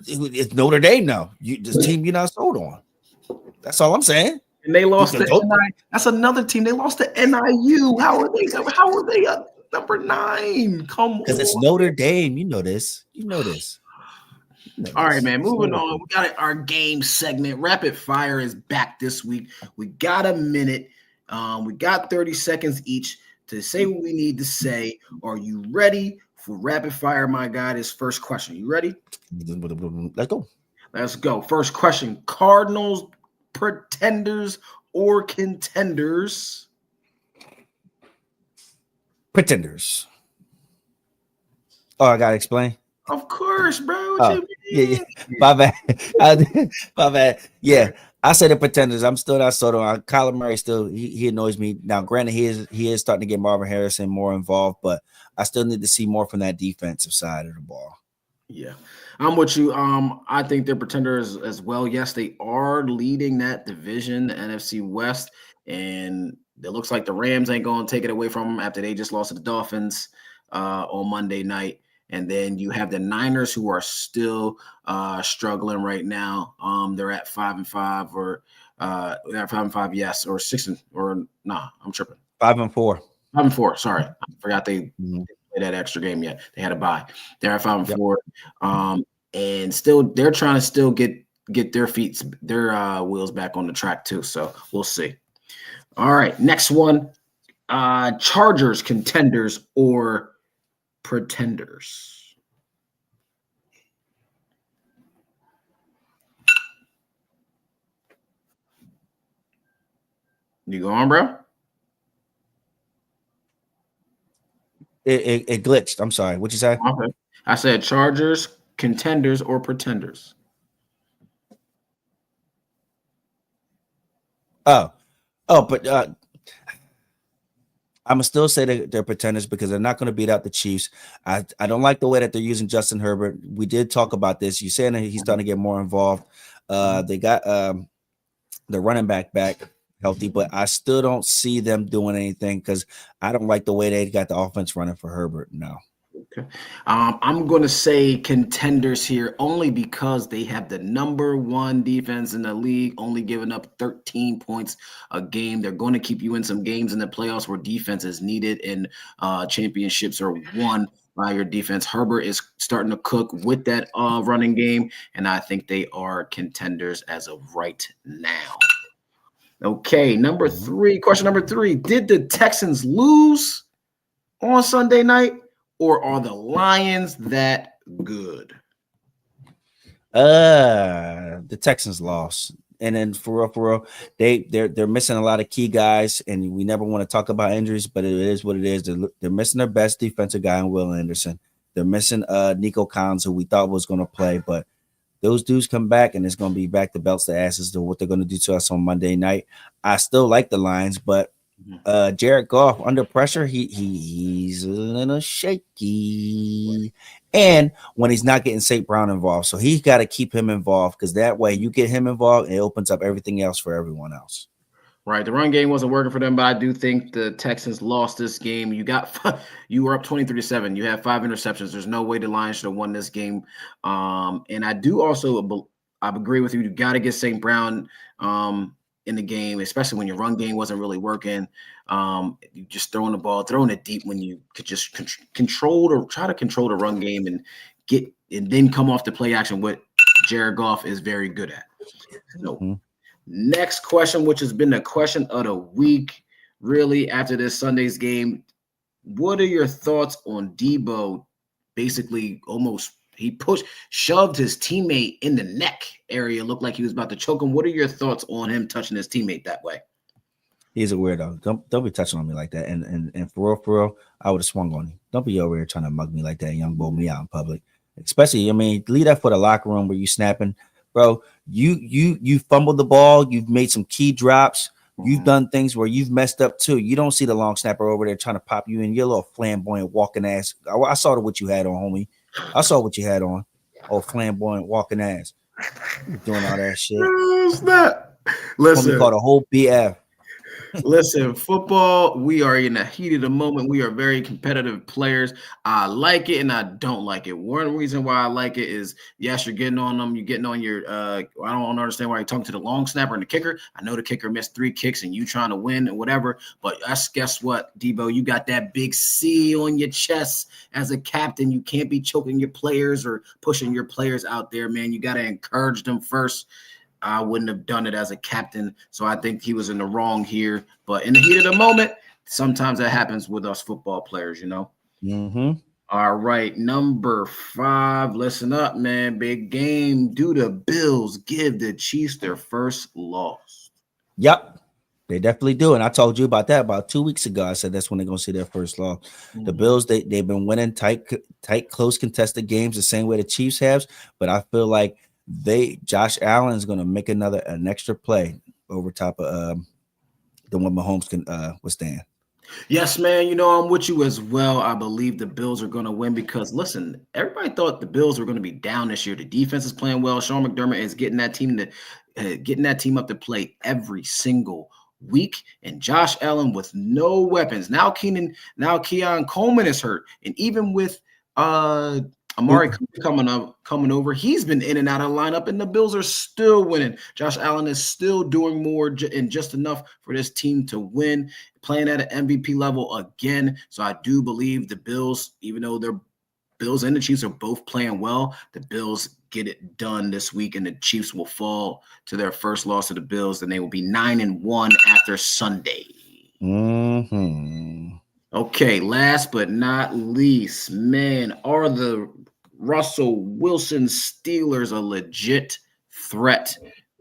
It's Notre Dame now. This team you're not sold on. That's all I'm saying. And they lost to NIU. That's another team. They lost to NIU. How are they number 9? Come on. Because it's Notre Dame. You know this. All right, man. Moving on. We got our game segment. Rapid Fire is back this week. We got a minute. We got 30 seconds each to say what we need to say. Are you ready for Rapid Fire, my guy? This first question. You ready? Let's go. First question. Cardinals, pretenders or contenders? Pretenders. Oh, I gotta explain. Of course, bro. Yeah. My bad. Yeah, I say the pretenders. I'm still not sold on. Kyler Murray still he annoys me. Now, granted, he is starting to get Marvin Harrison more involved, but I still need to see more from that defensive side of the ball. Yeah, I'm with you. I think they're pretenders as well. Yes, they are leading that division, the NFC West, and it looks like the Rams ain't going to take it away from them after they just lost to the Dolphins on Monday night. And then you have the Niners, who are still struggling right now. They're at 5-5, or they're at 5-5, yes, or 6 or nah, I'm tripping. 5-4. 5-4. Sorry, I forgot they didn't play that extra game yet. They had a bye. They're at 5-4, and still they're trying to still get their wheels back on the track too. So we'll see. All right, next one: Chargers, contenders or pretenders? You go on, bro? It glitched. I'm sorry. What'd you say? Okay. I said Chargers, contenders or pretenders. But I'm gonna still say that they're pretenders because they're not going to beat out the Chiefs. I don't like the way that they're using Justin Herbert. We did talk about this. You're saying that he's starting to get more involved. They got the running back healthy, but I still don't see them doing anything because I don't like the way they got the offense running for Herbert now. Okay. I'm going to say contenders here only because they have the number 1 defense in the league, only giving up 13 points a game. They're going to keep you in some games in the playoffs where defense is needed and championships are won by your defense. Herbert is starting to cook with that running game, and I think they are contenders as of right now. Okay, question number 3. Did the Texans lose on Sunday night, or are the Lions that good? The Texans lost. And then for real, they're missing a lot of key guys, and we never want to talk about injuries, but it is what it is. They're missing their best defensive guy in Will Anderson. They're missing Nico Collins, who we thought was going to play, but those dudes come back, and it's going to be back to belts to asses to what they're going to do to us on Monday night. I still like the Lions, but Jared Goff under pressure, he's a little shaky. And when he's not getting St. Brown involved, so he's got to keep him involved, because that way you get him involved, it opens up everything else for everyone else. Right, the run game wasn't working for them, but I do think the Texans lost this game. You were up 23-7. You had 5 interceptions. There's no way the Lions should have won this game. And I do also, I agree with you. You got to get St. Brown in the game, especially when your run game wasn't really working. You just throwing it deep when you could just try to control the run game and then come off the play action, what Jared Goff is very good at. So, next question, which has been the question of the week, really, after this Sunday's game. What are your thoughts on Debo? Basically, shoved his teammate in the neck area. Looked like he was about to choke him. What are your thoughts on him touching his teammate that way? He's a weirdo. Don't be touching on me like that. And for real, I would have swung on him. Don't be over here trying to mug me like that, young boy, me out in public. Especially, leave that for the locker room where you snapping. Bro, you fumbled the ball. You've made some key drops. You've done things where you've messed up too. You don't see the long snapper over there trying to pop you in. Your little flamboyant walking ass. I saw what you had on, homie. I saw what you had on. Oh, flamboyant walking ass. You're doing all that shit. It's not. Listen, homie called a whole BF. Listen, football, we are in the heat of the moment. We are very competitive players. I like it and I don't like it. One reason why I like it is, yes, you're getting on them. You're getting on your I don't understand why you're talking to the long snapper and the kicker. I know the kicker missed 3 kicks and you trying to win and whatever, but guess what, Debo? You got that big C on your chest as a captain. You can't be choking your players or pushing your players out there, man. You got to encourage them first. I wouldn't have done it as a captain, so I think he was in the wrong here. But in the heat of the moment, sometimes that happens with us football players, All right, number 5. Listen up, man. Big game. Do the Bills give the Chiefs their first loss? Yep, they definitely do. And I told you about that about 2 weeks ago. I said that's when they're going to see their first loss. The Bills, they've been winning tight, close, contested games the same way the Chiefs have. But I feel like Josh Allen is going to make an extra play over top of the one Mahomes can withstand. Yes, man. I'm with you as well. I believe the Bills are going to win because, listen, everybody thought the Bills were going to be down this year. The defense is playing well. Sean McDermott is getting that team up to play every single week, and Josh Allen with no weapons. Now Keon Coleman is hurt, and even with Amari coming over, he's been in and out of the lineup, and the Bills are still winning. Josh Allen is still doing more and just enough for this team to win, playing at an MVP level again. So I do believe the Bills, even though their Bills and the Chiefs are both playing well, the Bills get it done this week, and the Chiefs will fall to their first loss to the Bills, and they will be 9-1 after Sunday. Okay, last but not least, man, are the Russell Wilson Steelers a legit threat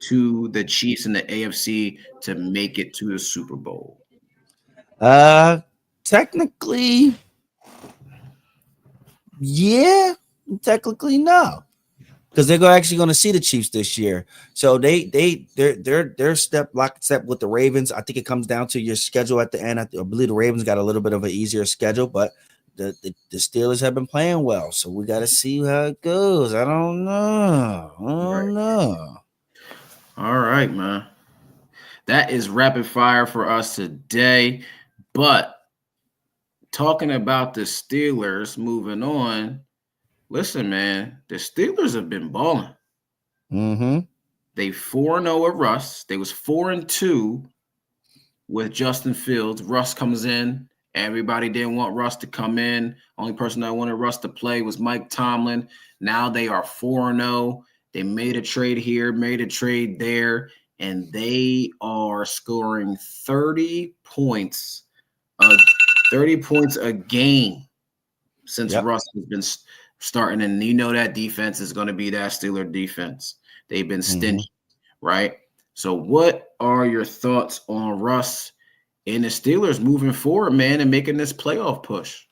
to the Chiefs in the AFC to make it to the Super Bowl? Technically, yeah. Technically, no, because they're actually going to see the Chiefs this year. So they're step with the Ravens. I think it comes down to your schedule at the end. I believe the Ravens got a little bit of an easier schedule, but the Steelers have been playing well. So we got to see how it goes. I don't know. All right, man. That is rapid fire for us today. But talking about the Steelers, moving on. Listen, man, the Steelers have been balling. They 4-0 with Russ. They was 4-2 with Justin Fields. Russ comes in Everybody didn't want Russ to come in. Only person that wanted Russ to play was Mike Tomlin. Now they are 4-0. They made a trade here, made a trade there, and they are scoring 30 points a game since Russ has been starting. And you know that defense is going to be that Steeler defense. They've been stingy, right? So what are your thoughts on Russ and the Steelers moving forward, man, and making this playoff push?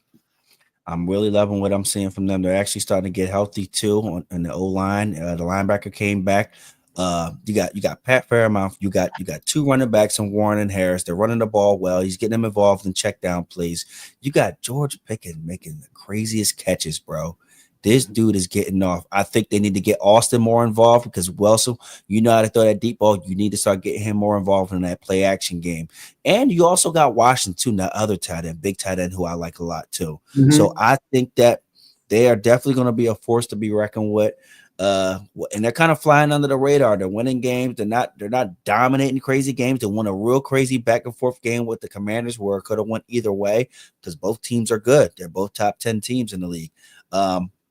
I'm really loving what I'm seeing from them. They're actually starting to get healthy too on the O-line. The linebacker came back. You got Pat Fairmouth. You got two running backs in Warren and Harris. They're running the ball well. He's getting them involved in check down plays. You got George Pickens making the craziest catches, bro. This dude is getting off. I think they need to get Austin more involved because Wilson, you know how to throw that deep ball. You need to start getting him more involved in that play action game. And you also got Washington too, that other tight end, big tight end who I like a lot too. So I think that they are definitely going to be a force to be reckoned with. And they're kind of flying under the radar. They're winning games. They're not dominating crazy games. They won a real crazy back and forth game with the Commanders where it could have went either way because both teams are good. They're both top 10 teams in the league.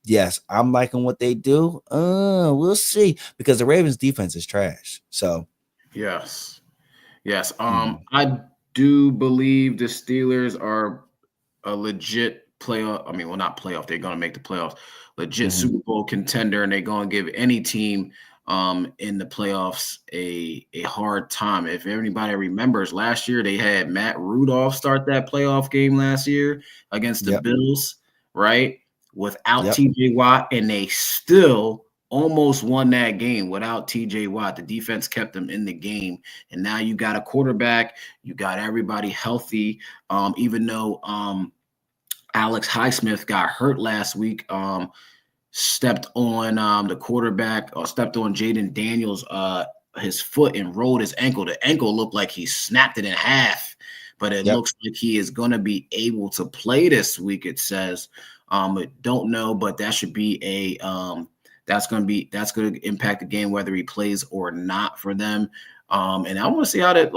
Yes, I'm liking what they do. We'll see because the Ravens defense is trash. So yes. I do believe the Steelers are a legit playoff. I mean, well, not playoff. They're going to make the playoffs. Legit Super Bowl contender, and they're going to give any team in the playoffs a hard time. If anybody remembers, last year they had Matt Rudolph start that playoff game last year against the Bills, right? Without TJ Watt, and they still almost won that game without TJ Watt. The defense kept them in the game, and now you got a quarterback. You got everybody healthy, even though Alex Highsmith got hurt last week, stepped on the quarterback or stepped on Jaden Daniels his foot and rolled his ankle. The ankle looked like he snapped it in half, but it looks like he is going to be able to play this week, it says. I don't know, but that should be that's going to impact the game whether he plays or not for them. And I want to see how that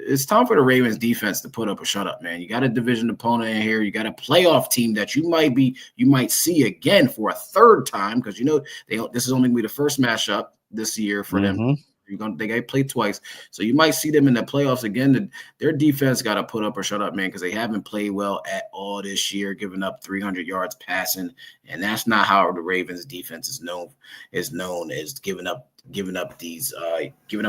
it's time for the Ravens defense to put up a shut up, man. You got a division opponent in here. You got a playoff team that you might see again for a third time because this is only going to be the first matchup this year for them. They got to play twice, so you might see them in the playoffs again. Their defense got to put up or shut up, man, because they haven't played well at all this year, giving up 300 yards passing, and that's not how the Ravens defense is known as giving up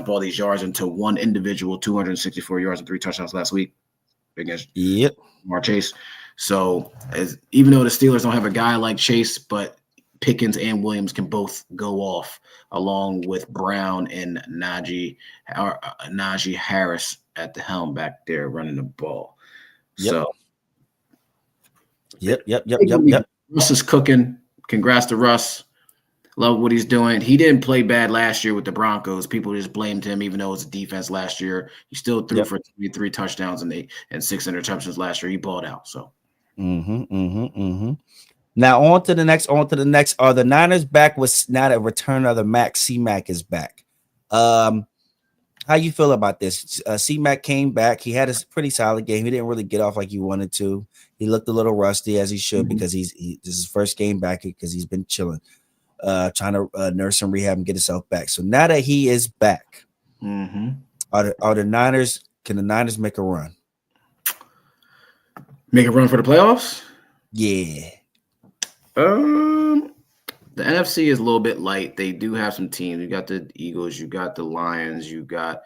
all these yards into one individual, 264 yards and 3 touchdowns last week against Ja'Marr Chase. So even though the Steelers don't have a guy like Chase, but Pickens and Williams can both go off along with Brown and Najee Harris at the helm back there running the ball. So Russ is cooking. Congrats to Russ. Love what he's doing. He didn't play bad last year with the Broncos. People just blamed him, even though it was a defense last year. He still threw for 3 touchdowns and 6 interceptions last year. He balled out. So Now on to the next. Are the Niners back with now that return of the Mac? C-Mac is back. How you feel about this? C-Mac came back. He had a pretty solid game. He didn't really get off like he wanted to. He looked a little rusty as he should because this is his first game back because he's been chilling, trying to nurse and rehab and get himself back. So now that he is back, are the Niners? Can the Niners make a run? Make a run for the playoffs? Yeah. The NFC is a little bit light. They do have some teams. You got the Eagles, you got the Lions, you got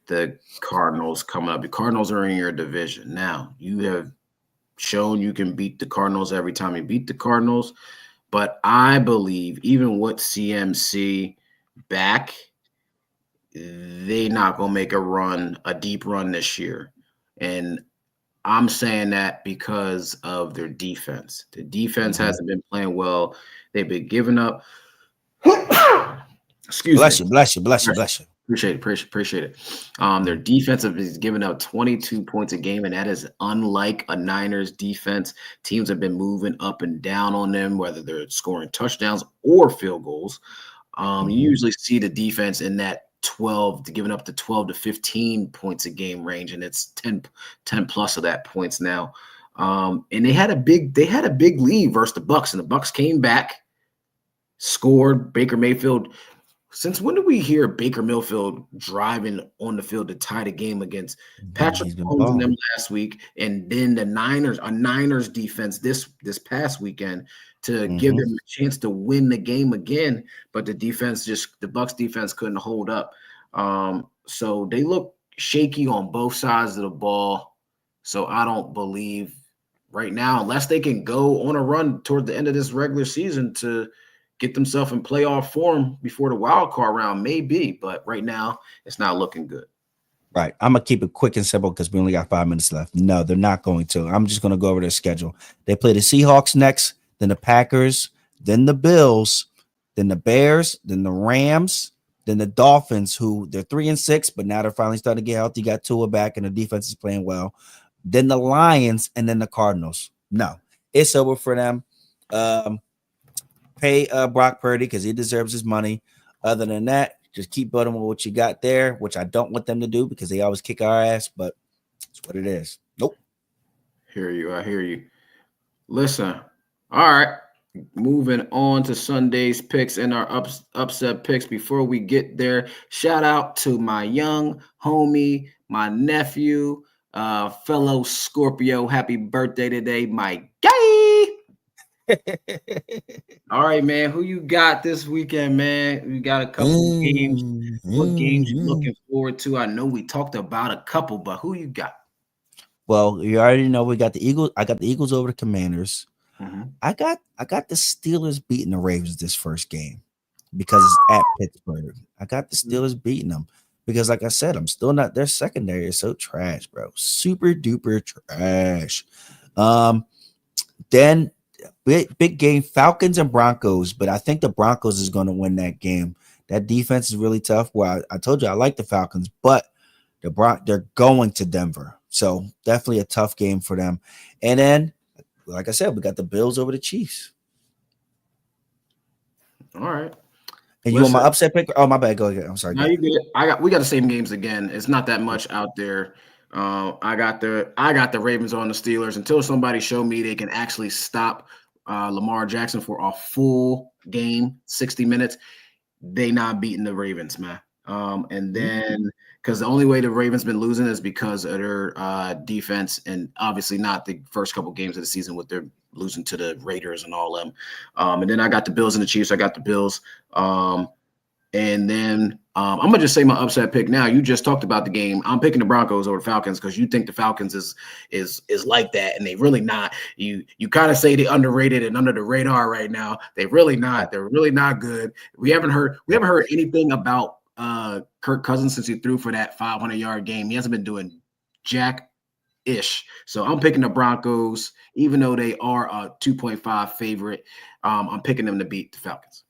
the Cardinals coming up. The Cardinals are in your division. Now, you have shown you can beat the Cardinals every time you beat the Cardinals, but I believe even with CMC back, they not going to make a deep run this year. And I'm saying that because of their defense. The defense hasn't been playing well. They've been giving up. Bless you. Appreciate it. Their defense is giving up 22 points a game, and that is unlike a Niners defense. Teams have been moving up and down on them, whether they're scoring touchdowns or field goals. You usually see the defense in that giving up the 12 to 15 points a game range, and it's 10 plus of that points now. And they had a big lead versus the Bucs, and the Bucs came back, scored. Baker Mayfield. Since when did we hear Baker Mayfield driving on the field to tie the game against Patrick Mahomes and them last week, and then the Niners defense this past weekend to give them a chance to win the game again, but the Bucs defense couldn't hold up. So they look shaky on both sides of the ball. So I don't believe right now, unless they can go on a run toward the end of this regular season to get themselves in playoff form before the wild card round, maybe, but right now it's not looking good. Right. I'm going to keep it quick and simple because we only got 5 minutes left. No, they're not going to. I'm just going to go over their schedule. They play the Seahawks next, then the Packers, then the Bills, then the Bears, then the Rams, then the Dolphins, who they're 3-6, but now they're finally starting to get healthy. Got Tua back, and the defense is playing well. Then the Lions, and then the Cardinals. No, it's over for them. Pay Brock Purdy because he deserves his money. Other than that, just keep building with what you got there, which I don't want them to do because they always kick our ass, but it's what it is. Nope. I hear you. Listen, all right. Moving on to Sunday's picks and our upset picks. Before we get there, shout out to my young homie, my nephew, fellow Scorpio. Happy birthday today, my guy. All right, man. Who you got this weekend, man? We got a couple games. What games you looking forward to? I know we talked about a couple, but who you got? Well, you already know we got the Eagles. I got the Eagles over the Commanders. I got the Steelers beating the Ravens this first game because it's at Pittsburgh. I got the Steelers beating them because, like I said, I'm still not. Their secondary is so trash, bro. Super duper trash. Then big game, Falcons and Broncos, but I think the Broncos is going to win that game. That defense is really tough. Well, I told you I like the Falcons, but they're going to Denver, so definitely a tough game for them. And then, like I said, we got the Bills over the Chiefs. All right. And you want my upset pick? Oh, my bad. Go ahead. I'm sorry. No, you good. We got the same games again. It's not that much out there. I got the Ravens on the Steelers until somebody show me they can actually stop Lamar Jackson for a full game, 60 minutes. They not beating the Ravens, man. And then because the only way the Ravens been losing is because of their defense, and obviously not the first couple games of the season with their losing to the Raiders and all them. And then I got the Bills and the Chiefs. I got the Bills. And then I'm gonna just say my upset pick now. You just talked about the game. I'm picking the Broncos over the Falcons because you think the Falcons is like that, and they really not. You kind of say they underrated and under the radar right now. They really not. They're really not good. We haven't heard anything about Kirk Cousins since he threw for that 500-yard game. He hasn't been doing jack-ish. So I'm picking the Broncos, even though they are a 2.5 favorite. I'm picking them to beat the Falcons.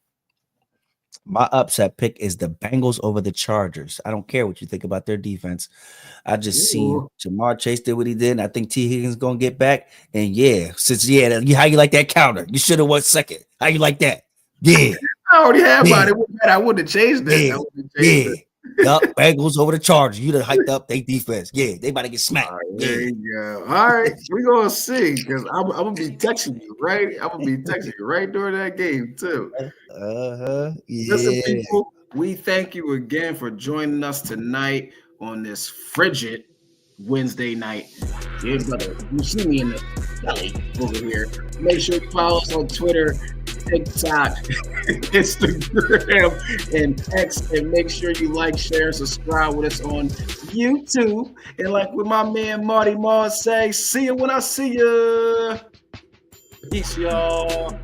My upset pick is the Bengals over the Chargers. I don't care what you think about their defense. I just seen Jamar Chase did what he did. And I think T. Higgins going to get back. And how you like that counter? You should have won second. How you like that? Yeah. I already had mine. I wouldn't have changed it. Yup, Bengals over the Chargers. You done hyped up their defense. Yeah, they about to get smacked. All right, there you go. All right, we're going to see because I'm going to be texting you, right? I'm going to be texting you right during that game, too. Yeah. Listen, people, we thank you again for joining us tonight on this frigid Wednesday night. Yeah, brother, you see me in the belly over here. Make sure you follow us on Twitter, TikTok, Instagram, and X, and make sure you like, share, and subscribe with us on YouTube. And like with my man Marty Moss say, see you when I see you. Peace, y'all.